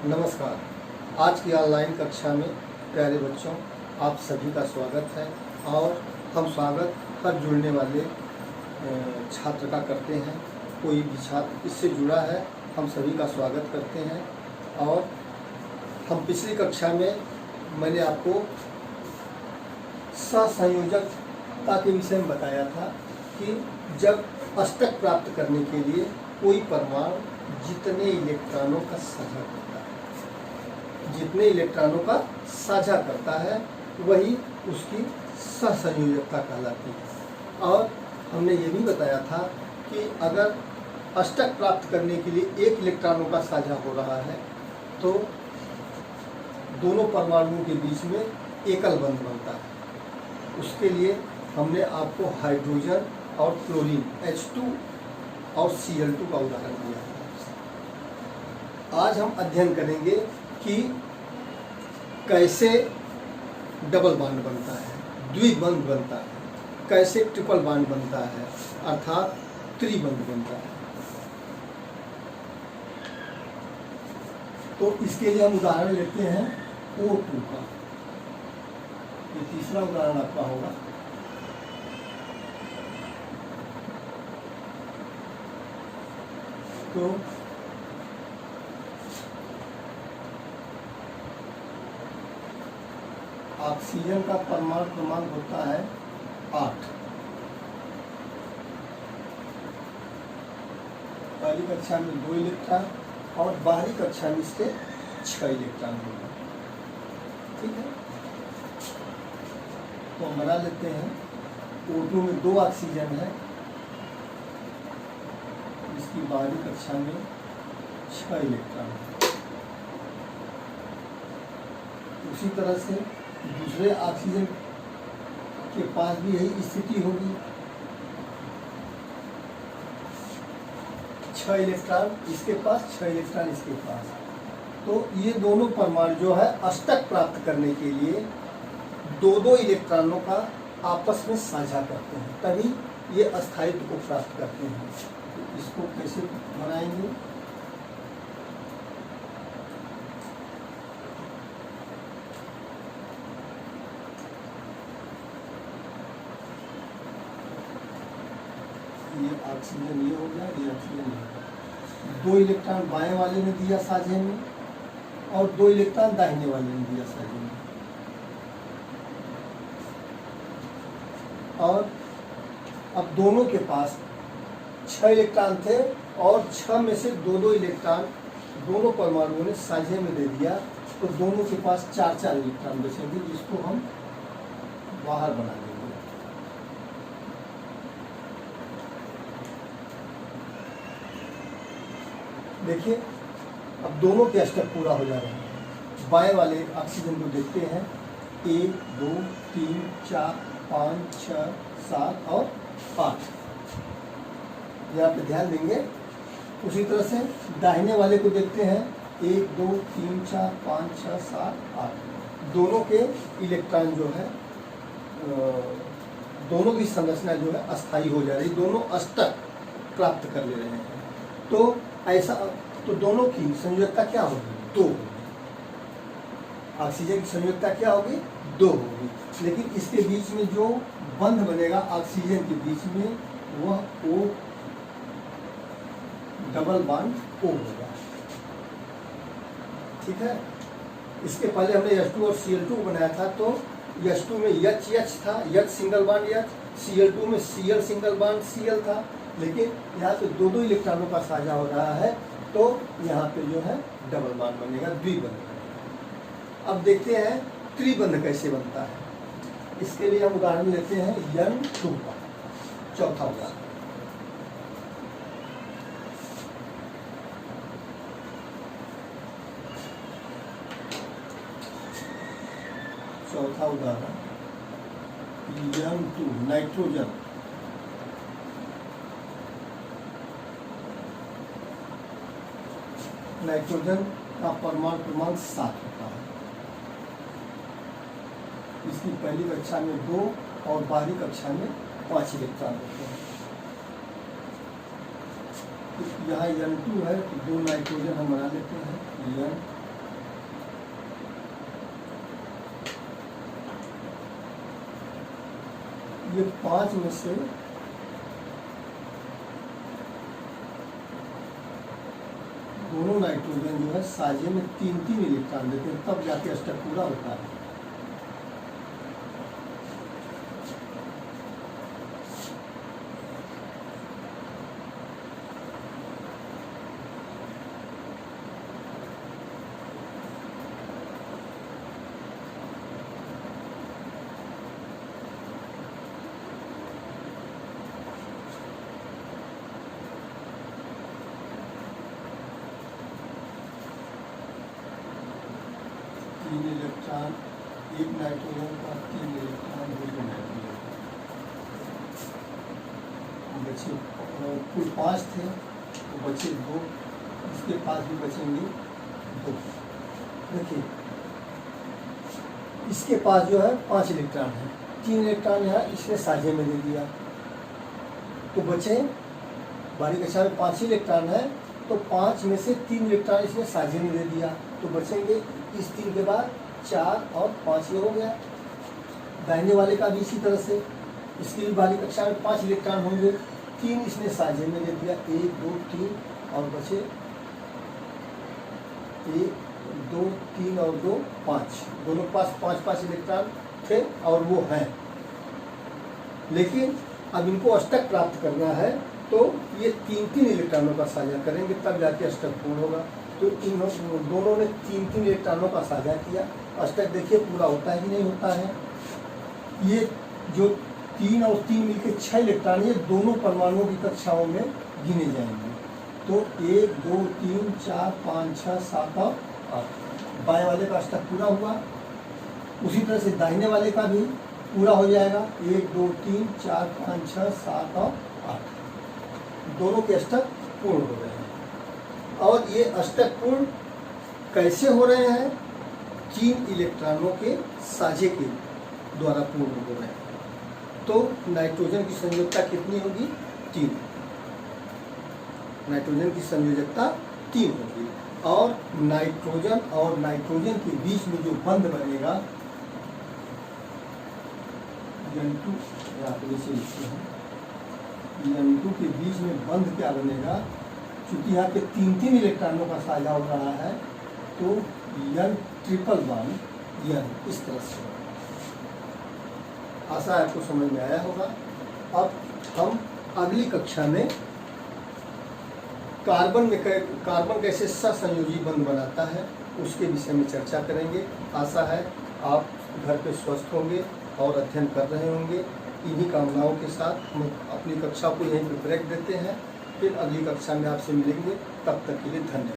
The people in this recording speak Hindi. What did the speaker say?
नमस्कार। आज की ऑनलाइन कक्षा में प्यारे बच्चों आप सभी का स्वागत है और हम स्वागत हर जुड़ने वाले छात्र का करते हैं। कोई भी छात्र इससे जुड़ा है हम सभी का स्वागत करते हैं। और हम पिछली कक्षा में मैंने आपको सहसंयोजकता के विषय में बताया था कि जब अष्टक प्राप्त करने के लिए कोई परमाणु जितने इलेक्ट्रॉनों का साझा करता है, जितने इलेक्ट्रॉनों का साझा करता है वही उसकी सहसंयोजकता कहलाती है। और हमने ये भी बताया था कि अगर अष्टक प्राप्त करने के लिए एक इलेक्ट्रॉनों का साझा हो रहा है तो दोनों परमाणुओं के बीच में एकल बंध बनता है। उसके लिए हमने आपको हाइड्रोजन और क्लोरीन H2 और Cl2 का उदाहरण दिया है। आज हम अध्ययन करेंगे कि कैसे डबल बॉन्ड बनता है, द्विबंध बनता है, कैसे ट्रिपल बॉन्ड बनता है अर्थात त्रिबंध बनता है। तो इसके लिए हम उदाहरण लेते हैं O2 का। ये तीसरा उदाहरण आपका होगा। तो ऑक्सीजन का परमाणु क्रमांक होता है 8। पहली कक्षा में 2 इलेक्ट्रॉन और बाहरी कक्षा में इसके 6 इलेक्ट्रॉन होंगे। ठीक है, तो हम बना लेते हैं। O2 में 2 ऑक्सीजन है, इसकी बाहरी कक्षा में 6 इलेक्ट्रॉन है। उसी तरह से दूसरे ऑक्सीजन के पास भी यही स्थिति होगी, 6 इलेक्ट्रॉन इसके पास, 6 इलेक्ट्रॉन इसके पास। तो ये दोनों परमाणु जो है अष्टक प्राप्त करने के लिए 2-2 इलेक्ट्रॉनों का आपस में साझा करते हैं, तभी ये अस्थायित्व को प्राप्त करते हैं। तो इसको कैसे बनाएंगे? ये ऑक्सीजन ये हो गया, ये ऑक्सीजन ये हो गया। 2 इलेक्ट्रॉन बाएं वाले ने दिया साझे में और 2 इलेक्ट्रॉन दाहिने वाले ने दिया साझे में। और अब दोनों के पास 6 इलेक्ट्रॉन थे और 6 में से 2-2 इलेक्ट्रॉन दोनों परमाणुओं ने साझे में दे दिया, तो दोनों के पास 4-4 इलेक्ट्रॉन बचेंगे, जिसको हम बाहर बना देंगे। देखिए अब दोनों के अष्टक पूरा हो जा रहे हैं। बाएं वाले ऑक्सीजन को देखते हैं, 1 2 3 4 5 6 7 और 8। यहाँ पे ध्यान देंगे। उसी तरह से दाहिने वाले को देखते हैं, 1 2 3 4 5 6 7 8। दोनों के इलेक्ट्रॉन जो है दोनों की संरचना जो है अस्थायी हो जा रही, दोनों अष्टक प्राप्त कर ले रहे हैं। तो ऐसा तो दोनों की संयोजकता क्या होगी? 2 होगी। ऑक्सीजन की संयोजकता क्या होगी? 2 होगी। लेकिन इसके बीच में जो बंध बनेगा ऑक्सीजन के बीच में वह O डबल बॉन्ड O होगा। ठीक है, इसके पहले हमने H2 और Cl2 बनाया था, तो H2 में H था, H single bond H, Cl2 में Cl सिंगल बॉन्ड Cl था। लेकिन यहाँ पे 2-2 इलेक्ट्रॉनों का साझा हो रहा है, तो यहाँ पे जो है डबल बॉन्ड बनेगा, द्विबंध बनेगा। अब देखते हैं त्रिबंध कैसे बनता है। इसके लिए हम उदाहरण लेते हैं N2 का, चौथा उदाहरण। चौथा उदाहरण N2 नाइट्रोजन। नाइट्रोजन का परमाणु क्रमांक 7 होता है। इसकी पहली कक्षा में 2 और बाहरी कक्षा में 5 इलेक्ट्रॉन होते हैं। यहाँ N2 है तो 2 नाइट्रोजन हम बना लेते हैं, ये 5 में से दोनों नाइट्रोजन जो है साझे में 3-3 इलेक्ट्रॉन देते हैं, तब जाके अष्टक पूरा होता है। तीन इलेक्ट्रॉन एक नाइट्रोजन का, 3 इलेक्ट्रॉन दूसरे नाइट्रोजन का। बचे कुल 5 थे तो बचे 2, इसके पास भी बचेंगे 2। देखिए इसके पास जो है 5 इलेक्ट्रॉन है, 3 इलेक्ट्रॉन यहाँ इसने साझे में दे दिया, तो बचे बारी कक्षा में 5 ही इलेक्ट्रॉन है, तो 5 में से 3 इलेक्ट्रॉन इसने साझे में दे दिया, तो बचेंगे इस 3 के बाद 4 और 5 ये हो गया। दाहिने वाले का भी इसी तरह से, इसकी भी बारी कक्षा में 5 इलेक्ट्रॉन होंगे, 3 इसने साझे में दे दिया, 1 2 3 और बचे 1 2 3 और 2 5, दोनों के पास 5-5 इलेक्ट्रॉन थे और वो हैं। लेकिन अब इनको अष्टक प्राप्त करना है, तो ये 3-3 इलेक्ट्रॉनों का साझा करेंगे, तब जाके अष्टक पूर्ण होगा। तो इन दोनों ने 3-3 इलेक्ट्रॉनों का साझा किया, अष्टक देखिए पूरा होता है कि नहीं होता है। ये जो 3 और 3 मिलकर 6 इलेक्ट्रॉन, ये दोनों परमाणुओं की कक्षाओं में गिने जाएंगे। तो 1 2 3 4 5 6 7 और 8, बाएं वाले का अष्टक पूरा हुआ। उसी तरह से दाहिने वाले का भी पूरा हो जाएगा, 1 2 3 4 5 6 7 और 8, दोनों के अष्टक पूर्ण हो रहे हैं। और ये अष्टक पूर्ण कैसे हो रहे हैं? 3 इलेक्ट्रॉनों के साझे के द्वारा पूर्ण हो रहे हैं। तो नाइट्रोजन की संयोजकता कितनी होगी? 3। नाइट्रोजन की संयोजकता 3 होगी, और नाइट्रोजन के बीच में जो बंध बनेगा, N2 N2 के बीच में बंध क्या बनेगा? चूंकि यहाँ पे 3-3 इलेक्ट्रॉनों का साझा हो रहा है, तो N ट्रिपल बॉन्ड N इस तरह से। आशा आपको समझ में आया होगा। अब हम अगली कक्षा में कार्बन कैसे सहसंयोजी बंध बनाता है उसके विषय में चर्चा करेंगे। आशा है आप घर पे स्वस्थ होंगे और अध्ययन कर रहे होंगे। इन्हीं कामनाओं के साथ हम अपनी कक्षा को यहीं पर ब्रेक देते हैं, फिर अगली कक्षा में आपसे मिलेंगे। तब तक के लिए धन्यवाद।